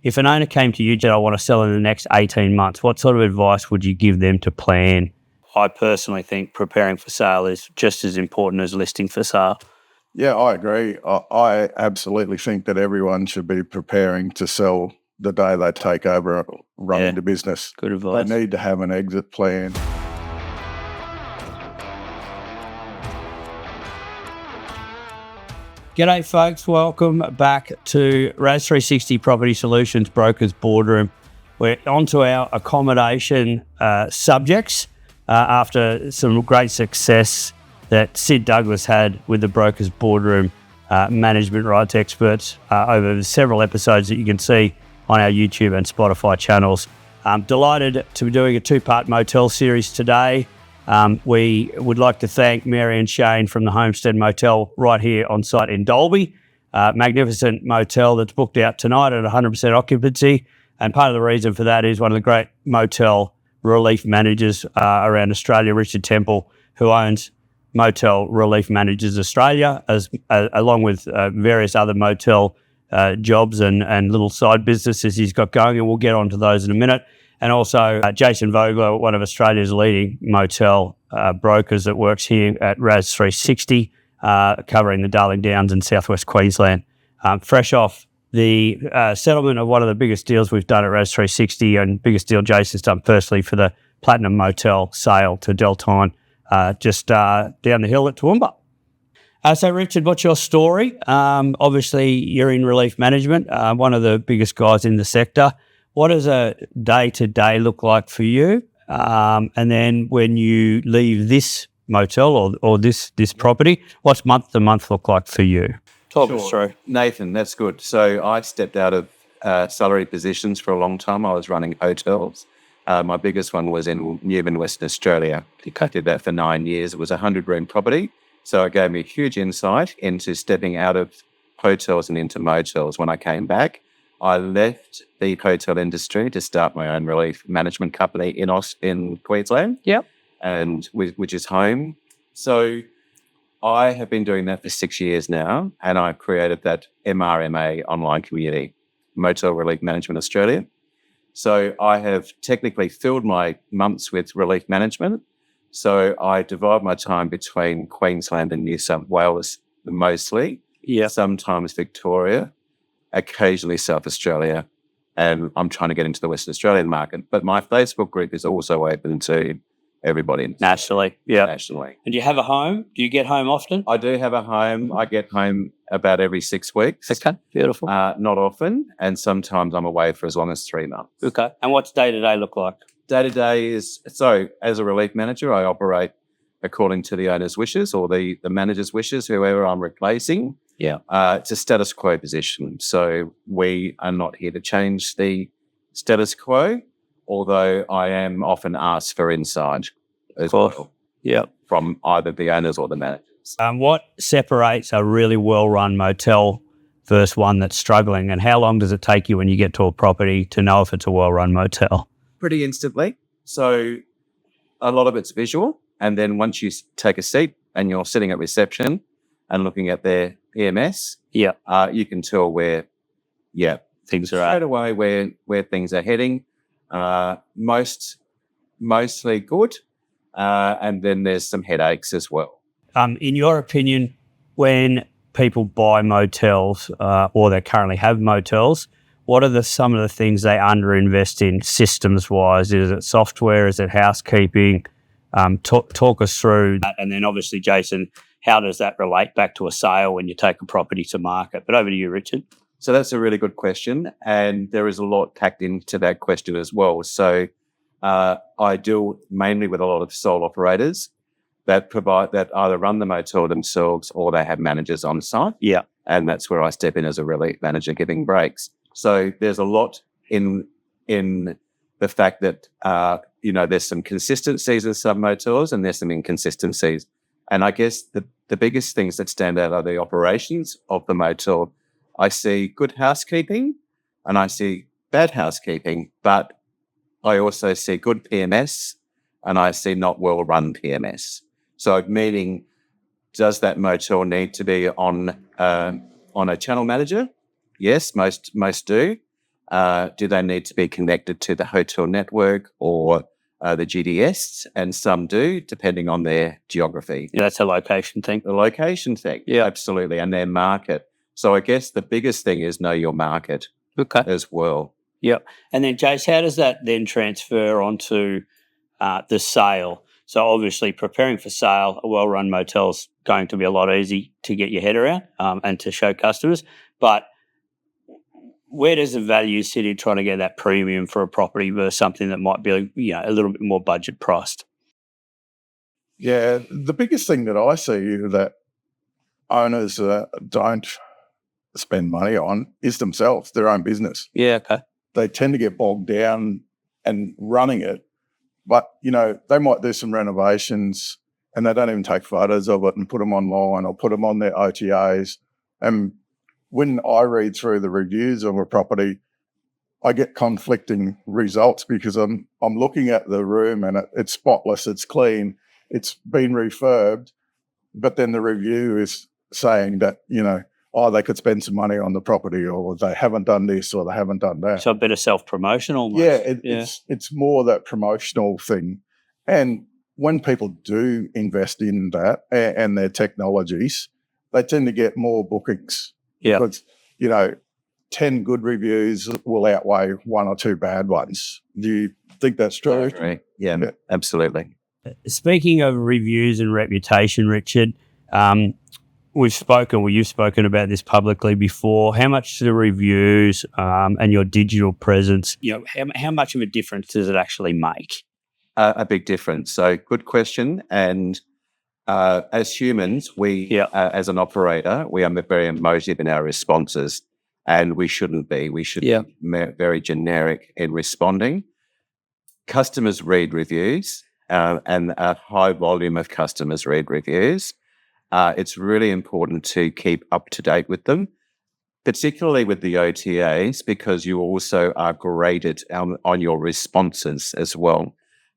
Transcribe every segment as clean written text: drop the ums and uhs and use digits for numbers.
If an owner came to you and said, I want to sell in the next 18 months, what sort of advice would you give them to plan? I personally think preparing for sale is just as important as listing for sale. Yeah, I agree. I absolutely think that everyone should be preparing to sell the day they take over running the business. Good advice. They need to have an exit plan. G'day folks, welcome back to Ras360 Property Solutions Brokers Boardroom. We're on to our accommodation subjects after some great success that Sid Douglas had with the Brokers Boardroom management rights experts over several episodes that you can see on our YouTube and Spotify channels. I'm delighted to be doing a two-part motel series today. We would like to thank Mary and Shane from the Homestead Motel right here on site in Dalby. Magnificent motel that's booked out tonight at 100% occupancy. And part of the reason for that is one of the great motel relief managers around Australia, Richard Temple, who owns Motel Relief Managers Australia, along with various other motel jobs and little side businesses he's got going, and we'll get onto those in a minute. And also Jason Vogler, one of Australia's leading motel brokers that works here at Ras360, covering the Darling Downs in southwest Queensland. Fresh off the settlement of one of the biggest deals we've done at Ras360, and biggest deal Jason's done personally for the Platinum Motel sale to Deltine, just down the hill at Toowoomba. So Richard, what's your story? Obviously you're in relief management, one of the biggest guys in the sector. What does a day-to-day look like for you? And then when you leave this motel or this property, what's month-to-month look like for you? Talk us through. Nathan, that's good. So I stepped out of salary positions for a long time. I was running hotels. My biggest one was in Newman, Western Australia. I did that for 9 years. It was a 100-room property. So it gave me a huge insight into stepping out of hotels and into motels. When I came back, I left the hotel industry to start my own relief management company in Queensland. Yep. And which is home. So I have been doing that for 6 years now, and I've created that MRMA online community, Motel Relief Management Australia. So I have technically filled my months with relief management. So I divide my time between Queensland and New South Wales mostly. Yeah. Sometimes Victoria, occasionally South Australia, and I'm trying to get into the Western Australian market. But my Facebook group is also open to everybody. Nationally, yeah. Nationally. And do you have a home? Do you get home often? I do have a home. I get home about every 6 weeks. Okay, beautiful. Not often, and sometimes I'm away for as long as 3 months. Okay. And what's day-to-day look like? Day-to-day is, so as a relief manager, I operate according to the owner's wishes or the manager's wishes, whoever I'm replacing. Yeah. It's a status quo position. So we are not here to change the status quo, although I am often asked for insight as well. Yeah. From either the owners or the managers. What separates a really well-run motel versus one that's struggling, and how long does it take you when you get to a property to know if it's a well-run motel? Pretty instantly. So a lot of it's visual, and then once you take a seat and you're sitting at reception and looking at their EMS, you can tell where things are straight away where things are heading. Mostly good, and then there's some headaches as well. In your opinion, when people buy motels or they currently have motels, what are some of the things they underinvest in systems-wise? Is it software? Is it housekeeping? Talk us through that. And then obviously, Jason, how does that relate back to a sale when you take a property to market? But over to you, Richard. So that's a really good question, and there is a lot packed into that question as well. So I deal mainly with a lot of sole operators that either run the motel themselves or they have managers on site. Yeah. And that's where I step in as a relief manager giving breaks. So there's a lot in the fact that, there's some consistencies in some motels and there's some inconsistencies. And I guess the biggest things that stand out are the operations of the motel. I see good housekeeping and I see bad housekeeping, but I also see good PMS and I see not well-run PMS. So meaning, does that motel need to be on a channel manager? Yes, most do. Do they need to be connected to the hotel network or the GDS? And some do, depending on their geography. Yeah, that's a location thing. The location thing, Yeah. absolutely, and their market. So I guess the biggest thing is know your market as well. Yep. And then, Jace, how does that then transfer onto the sale? So obviously preparing for sale, a well-run motel is going to be a lot easy to get your head around and to show customers. But where does the value sit in trying to get that premium for a property versus something that might be, a little bit more budget priced? Yeah, the biggest thing that I see that owners don't spend money on is themselves, their own business. Yeah, okay. They tend to get bogged down and running it, but they might do some renovations and they don't even take photos of it and put them online or put them on their OTAs. And when I read through the reviews of a property, I get conflicting results because I'm looking at the room and it's spotless, it's clean, it's been refurbed, but then the review is saying that, they could spend some money on the property, or they haven't done this or they haven't done that. So a bit of self-promotion almost. Yeah, it's more that promotional thing. And when people do invest in that and their technologies, they tend to get more bookings. Yeah. Because, 10 good reviews will outweigh 1 or 2 bad ones. Do you think that's true? Right. Yeah, absolutely. Speaking of reviews and reputation, Richard, you've spoken about this publicly before. How much do the reviews and your digital presence, how much of a difference does it actually make? A big difference. So good question. And as humans, as an operator, we are very emotive in our responses, and we shouldn't be. We should be very generic in responding. Customers read reviews, and a high volume of customers read reviews. It's really important to keep up to date with them, particularly with the OTAs, because you also are graded on your responses as well.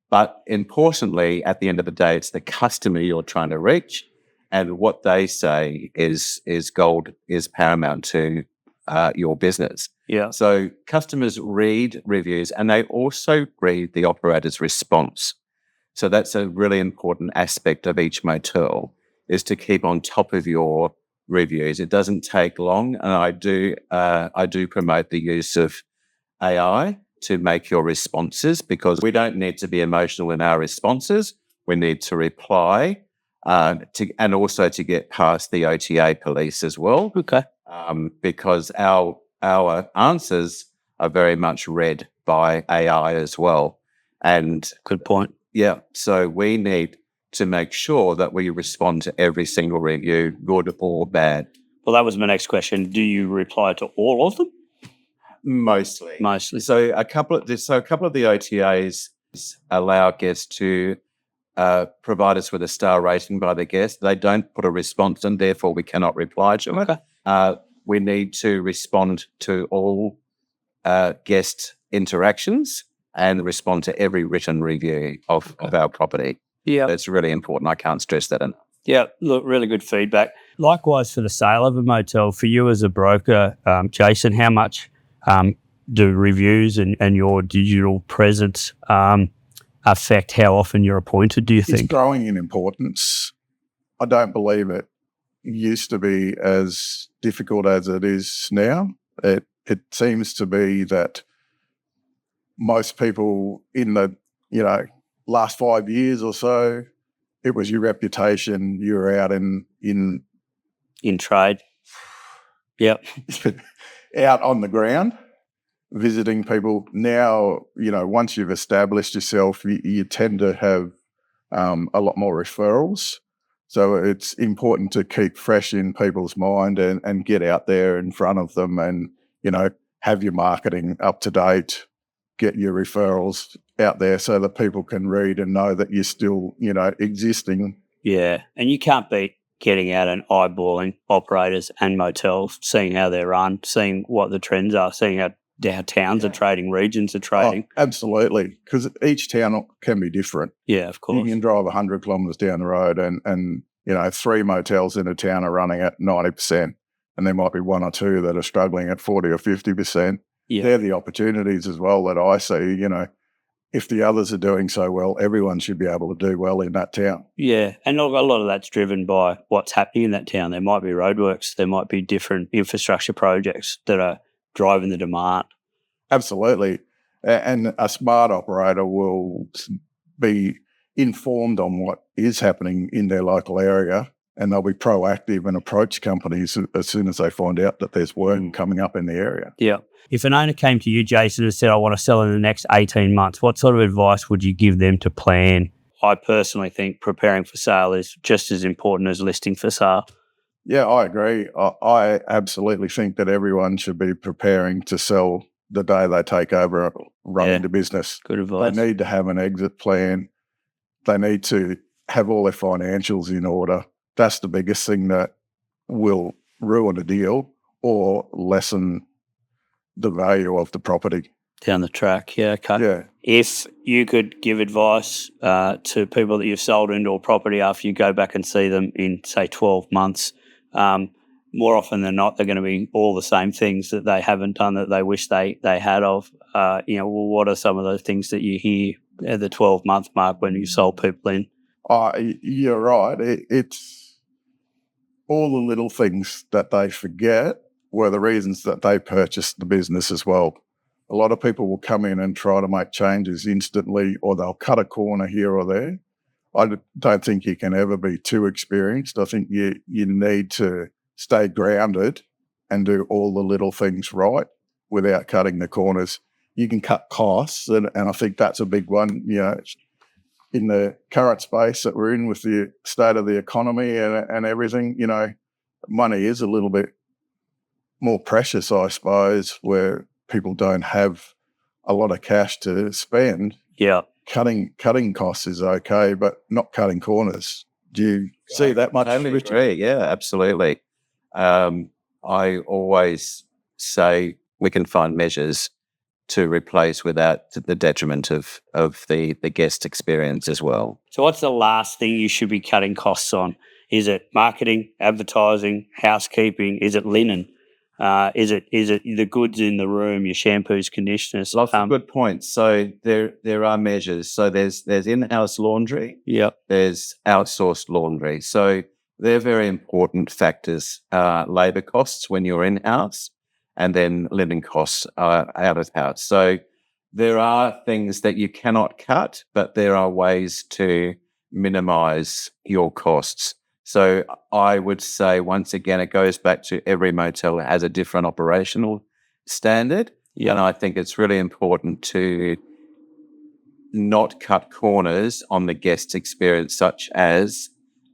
But importantly, at the end of the day, it's the customer you're trying to reach, and what they say is gold, is paramount to your business. Yeah. So customers read reviews and they also read the operator's response. So that's a really important aspect of each motel, is to keep on top of your reviews. It doesn't take long, and I do promote the use of AI to make your responses, because we don't need to be emotional in our responses. We need to reply and also to get past the OTA police as well. Okay. Because our answers are very much read by AI as well. And good point. Yeah. So we need to make sure that we respond to every single review, good or bad. Well, that was my next question. Do you reply to all of them? Mostly. So a couple of the OTAs allow guests to provide us with a star rating by the guest. They don't put a response, and therefore we cannot reply to it. Okay. We need to respond to all guest interactions and respond to every written review of our property. Yeah. That's really important. I can't stress that enough. Yeah, look, really good feedback. Likewise for the sale of a motel, for you as a broker, Jason, how much do reviews and your digital presence affect how often you're appointed, do you think? It's growing in importance. I don't believe it used to be as difficult as it is now. It seems to be that most people in the, last 5 years or so, it was your reputation, you were out in trade. Yep. out on the ground, visiting people. Now, once you've established yourself, you tend to have a lot more referrals. So it's important to keep fresh in people's mind and get out there in front of them and, have your marketing up to date, get your referrals out there so that people can read and know that you're still, existing. Yeah. And you can't beat getting out and eyeballing operators and motels, seeing how they run, seeing what the trends are, seeing how towns are trading, regions are trading. Oh, absolutely. Because each town can be different. Yeah, of course. You can drive 100 kilometres down the road and 3 motels in a town are running at 90%. And there might be 1 or 2 that are struggling at 40 or 50%. Yeah. they're the opportunities as well that I see. You know, if the others are doing so well, everyone should be able to do well in that town. Yeah, and a lot of that's driven by what's happening in that town. There might be roadworks, there might be different infrastructure projects that are driving the demand. Absolutely. And a smart operator will be informed on what is happening in their local area, and they'll be proactive and approach companies as soon as they find out that there's work coming up in the area. Yeah. If an owner came to you, Jason, and said, I want to sell in the next 18 months, what sort of advice would you give them to plan? I personally think preparing for sale is just as important as listing for sale. Yeah, I agree. I absolutely think that everyone should be preparing to sell the day they take over running the business. Good advice. They need to have an exit plan. They need to have all their financials in order. That's the biggest thing that will ruin a deal or lessen the value of the property. Down the track, yeah, okay. Yeah. If you could give advice to people that you've sold into a property after you go back and see them in, say, 12 months, more often than not, they're going to be all the same things that they haven't done that they wish they had of. What are some of those things that you hear at the 12-month mark when you sold people in? You're right. It's all the little things that they forget were the reasons that they purchased the business as well. A lot of people will come in and try to make changes instantly, or they'll cut a corner here or there. I don't think you can ever be too experienced. I think you need to stay grounded and do all the little things right without cutting the corners. You can cut costs, and I think that's a big one. You know, in the current space that we're in with the state of the economy and everything, you know, money is a little bit more precious, I suppose, where people don't have a lot of cash to spend. Yeah. Cutting costs is okay, but not cutting corners. Do you see that much? I totally agree. Yeah, absolutely. I always say we can find measures to replace without the detriment of the guest experience as well. So what's the last thing you should be cutting costs on? Is it marketing, advertising, housekeeping? Is it linen? Is it the goods in the room, your shampoos, conditioners? Lots of good points. So there are measures. So there's in-house laundry. Yep. There's outsourced laundry. So they're very important factors. Labour costs when you're in-house, and then linen costs out of house. So there are things that you cannot cut, but there are ways to minimise your costs. So I would say, once again, it goes back to every motel has a different operational standard. Yeah. And I think it's really important to not cut corners on the guest experience, such as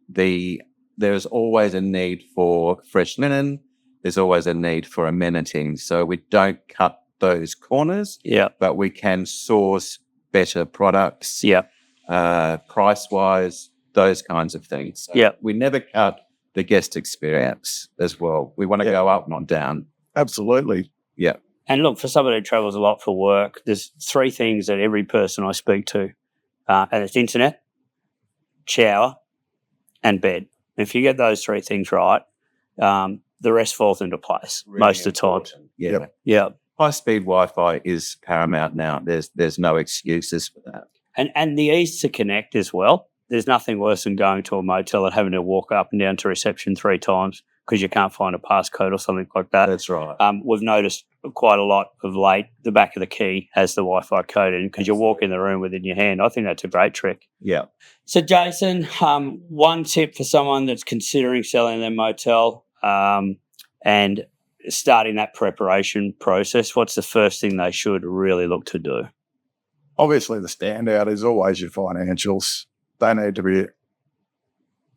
there's always a need for fresh linen. There's always a need for amenities. So we don't cut those corners, but we can source better products, price-wise, those kinds of things. So we never cut the guest experience as well. We want to go up, not down. Absolutely. Yeah. And look, for somebody who travels a lot for work, there's three things that every person I speak to, and it's internet, shower, and bed. If you get those three things right, the rest falls into place most of the time. Yeah. High-speed Wi-Fi is paramount now. There's no excuses for that. And the ease to connect as well. There's nothing worse than going to a motel and having to walk up and down to reception 3 times because you can't find a passcode or something like that. That's right. We've noticed quite a lot of late, the back of the key has the Wi-Fi code in because you walk in the room with it in your hand. I think that's a great trick. Yeah. So, Jason, one tip for someone that's considering selling their motel and starting that preparation process, what's the first thing they should really look to do? Obviously, the standout is always your financials. They need to be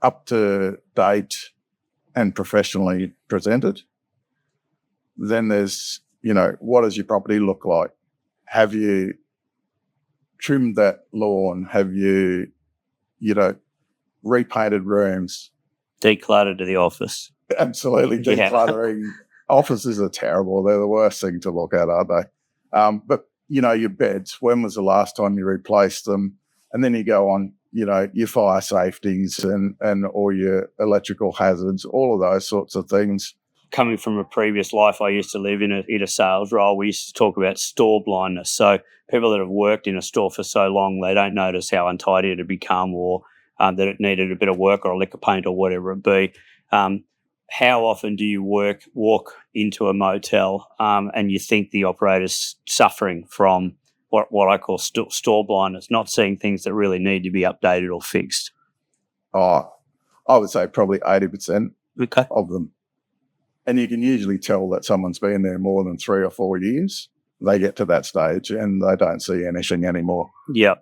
up to date and professionally presented. Then there's, what does your property look like? Have you trimmed that lawn? Have you, repainted rooms? Decluttered to the office. Absolutely. Decluttering. Offices are terrible. They're the worst thing to look at, aren't they? But, your beds, when was the last time you replaced them? And then you go on, your fire safeties and all your electrical hazards, all of those sorts of things. coming from a previous life, I used to live in a sales role. We used to talk about store blindness. So people that have worked in a store for so long, they don't notice how untidy it had become, or that it needed a bit of work or a lick of paint or whatever it be. How often do you walk into a motel and you think the operator's suffering from what I call store blindness, not seeing things that really need to be updated or fixed? Oh, I would say probably 80% Okay. of them. And you can usually tell that someone's been there more than 3 or 4 years. They get to that stage and they don't see anything anymore. Yeah.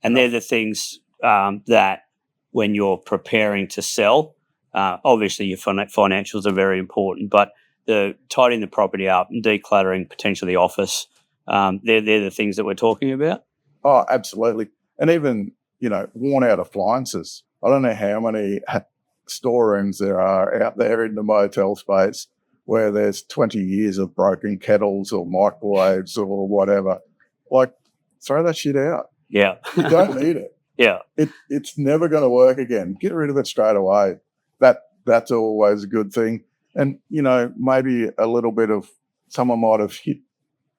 And they're the things that when you're preparing to sell, obviously your financials are very important, but the tidying the property up and decluttering potentially the office, they're the things that we're talking about. Oh, absolutely. And even, worn out appliances. I don't know how many storerooms there are out there in the motel space where there's 20 years of broken kettles or microwaves or whatever. Like, throw that shit out. Yeah. You don't need it. Yeah. It's never going to work again. Get rid of it straight away. That's always a good thing. And, maybe a little bit of someone might have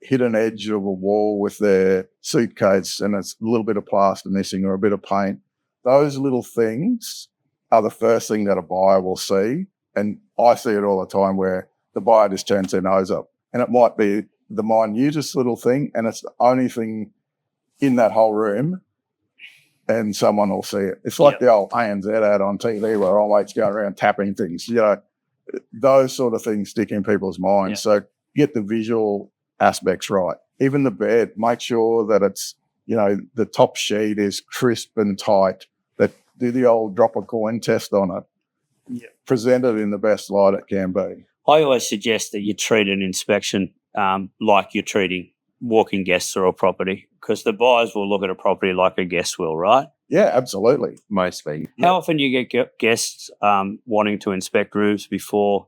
hit an edge of a wall with their suitcase and it's a little bit of plaster missing or a bit of paint. Those little things are the first thing that a buyer will see. And I see it all the time where the buyer just turns their nose up. And it might be the minutest little thing and it's the only thing in that whole room and someone will see it. It's like the old ANZ ad on TV where all mates going around tapping things. Those sort of things stick in people's minds. So get the visual aspects right. Even the bed, make sure that it's, the top sheet is crisp and tight. That do the old drop a coin test on it. Yeah. Present it in the best light it can be. I always suggest that you treat an inspection like you're treating walking guests through a property, because the buyers will look at a property like a guest will, right? Yeah, absolutely. Mostly. How often do you get guests wanting to inspect rooms before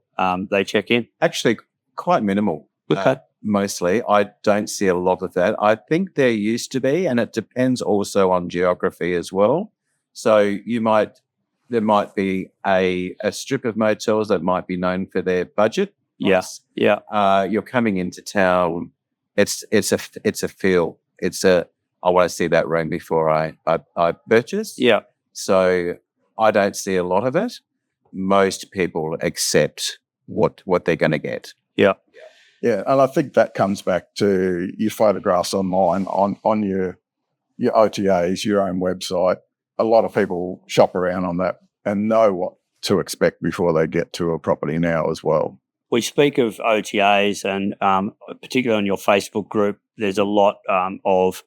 they check in? Actually, quite minimal. Okay. Mostly. I don't see a lot of that. I think there used to be, and it depends also on geography as well. So there might be a strip of motels that might be known for their budget. Yes. Yeah. You're coming into town. It's a feel. I want to see that room before I purchase. Yeah. So I don't see a lot of it. Most people accept what they're going to get. Yeah. Yeah, and I think that comes back to your photographs online on your OTAs, your own website. A lot of people shop around on that and know what to expect before they get to a property now as well. We speak of OTAs and particularly on your Facebook group, there's a lot of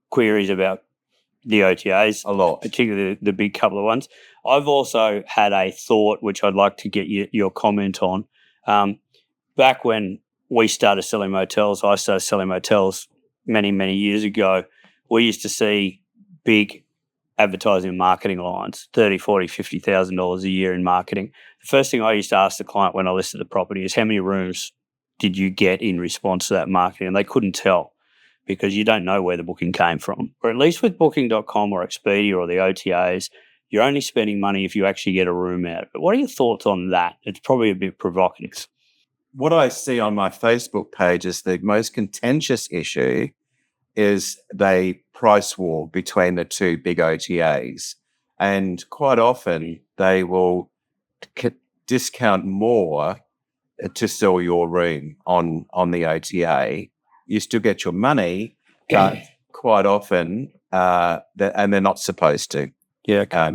queries about the OTAs. A lot. Particularly the big couple of ones. I've also had a thought, which I'd like to get your comment on. Back when we started selling motels, I started selling motels many, many years ago, we used to see big advertising and marketing lines, $30,000, $40,000, $50,000 a year in marketing. The first thing I used to ask the client when I listed the property is, how many rooms did you get in response to that marketing? And they couldn't tell, because you don't know where the booking came from. Or at least with Booking.com or Expedia or the OTAs, you're only spending money if you actually get a room out of it. What are your thoughts on that? It's probably a bit provocative. What I see on my Facebook page is the most contentious issue is the price war between the two big OTAs. And quite often they will discount more to sell your room on the OTA. You still get your money, but quite often, and they're not supposed to. Yeah.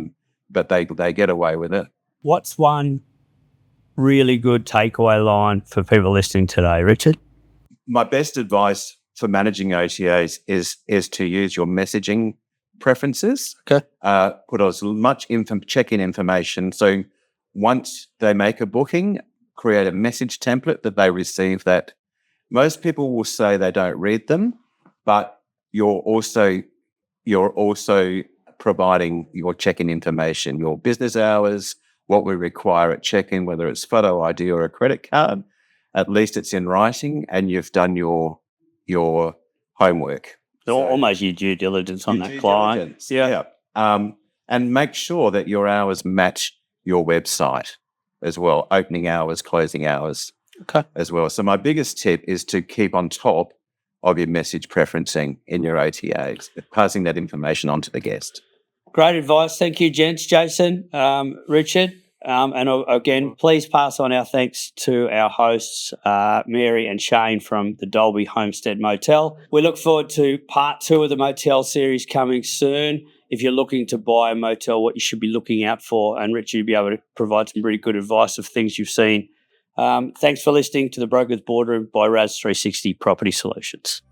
But they get away with it. What's one really good takeaway line for people listening today, Richard? My best advice for managing OTAs is to use your messaging preferences. Okay. Put as much check-in information. So once they make a booking, create a message template that they receive. That most people will say they don't read them, but you're also providing your check-in information, your business hours, what we require at check-in, whether it's photo ID or a credit card. At least it's in writing and you've done your homework. So almost your due diligence on that client. Yeah. And make sure that your hours match your website. as well, opening hours, closing hours as well. So my biggest tip is to keep on top of your message preferencing in your OTAs, passing that information on to the guest. Great advice. Thank you, gents. Jason, Richard. And again, please pass on our thanks to our hosts, Mary and Shane from the Dalby Homestead Motel. We look forward to part 2 of the motel series coming soon. If you're looking to buy a motel, what you should be looking out for, and Richard will be able to provide some really good advice of things you've seen. Thanks for listening to the Brokers Boardroom by Ras360 Property Solutions.